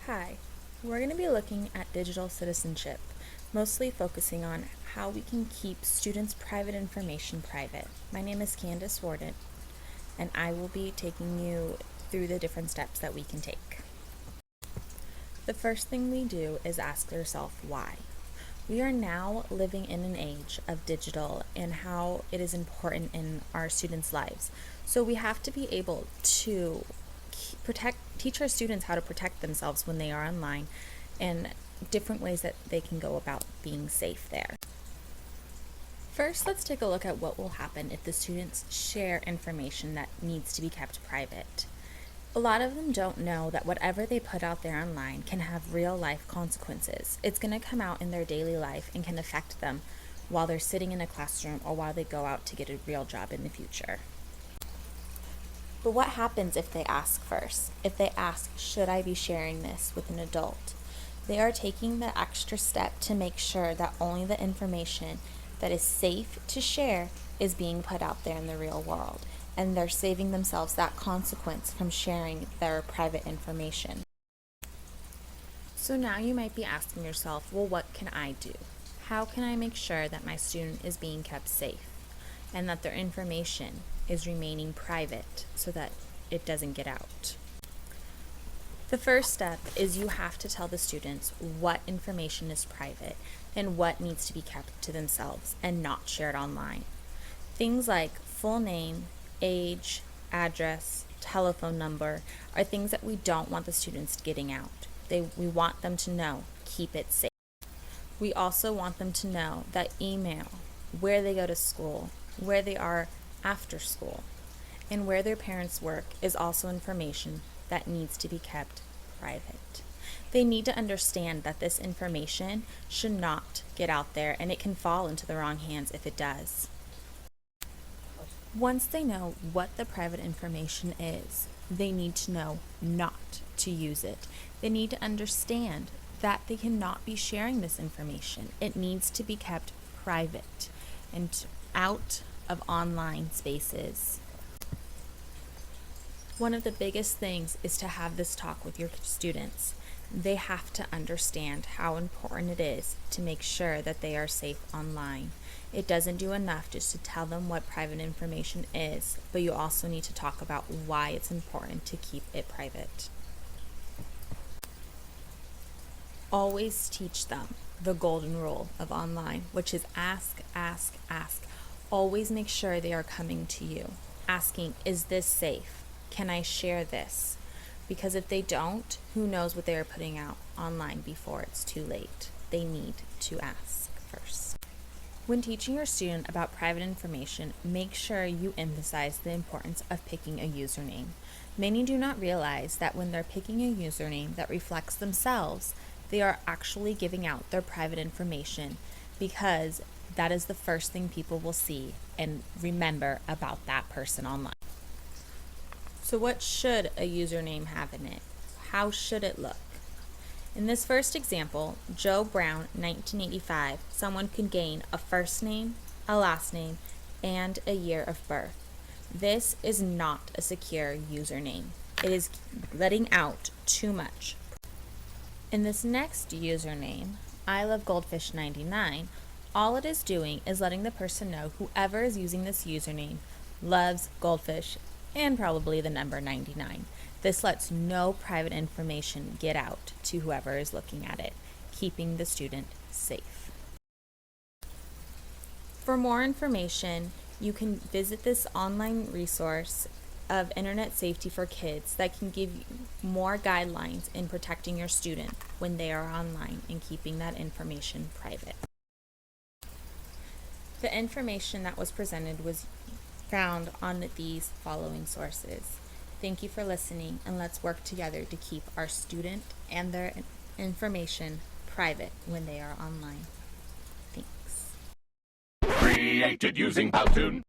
Hi, we're going to be looking at digital citizenship, mostly focusing on how we can keep students' private information private. My name is Candace Warden, and I will be taking you through the different steps that we can take. The first thing we do is ask yourself why. We are now living in an age of digital and how it is important in our students' lives. So we have to be able to teach our students how to protect themselves when they are online and different ways that they can go about being safe there. First, let's take a look at what will happen if the students share information that needs to be kept private. A lot of them don't know that whatever they put out there online can have real life consequences. It's going to come out in their daily life and can affect them while they're sitting in a classroom or while they go out to get a real job in the future. But what happens if they ask first? If they ask, should I be sharing this with an adult? They are taking the extra step to make sure that only the information that is safe to share is being put out there in the real world. And they're saving themselves that consequence from sharing their private information. So now you might be asking yourself, well, what can I do? How can I make sure that my student is being kept safe and that their information is remaining private so that it doesn't get out? The first step is you have to tell the students what information is private and what needs to be kept to themselves and not shared online. Things like full name, age, address, telephone number are things that we don't want the students getting out. We want them to know, keep it safe. We also want them to know that email, where they go to school, where they are after school, and where their parents work is also information that needs to be kept private. They need to understand that this information should not get out there, and it can fall into the wrong hands if it does. Once they know what the private information is, they need to know not to use it. They need to understand that they cannot be sharing this information. It needs to be kept private and out of online spaces. One of the biggest things is to have this talk with your students. They have to understand how important it is to make sure that they are safe online. It doesn't do enough just to tell them what private information is, but you also need to talk about why it's important to keep it private. Always teach them the golden rule of online, which is ask, ask, ask. Always make sure they are coming to you, asking, is this safe? Can I share this? Because if they don't, who knows what they are putting out online before it's too late. They need to ask first. When teaching your student about private information, make sure you emphasize the importance of picking a username. Many do not realize that when they're picking a username that reflects themselves, they are actually giving out their private information because that is the first thing people will see and remember about that person online. So what should a username have in it? How should it look? In this first example, Joe Brown, 1985, someone could gain a first name, a last name, and a year of birth. This is not a secure username. It is letting out too much. In this next username, I love goldfish 99, all it is doing is letting the person know whoever is using this username loves goldfish and probably the number 99. This lets no private information get out to whoever is looking at it, keeping the student safe. For more information, you can visit this online resource of Internet Safety for Kids that can give you more guidelines in protecting your student when they are online and keeping that information private. The information that was presented was found on these following sources. Thank you for listening, and let's work together to keep our student and their information private when they are online. Thanks. Created using Powtoon.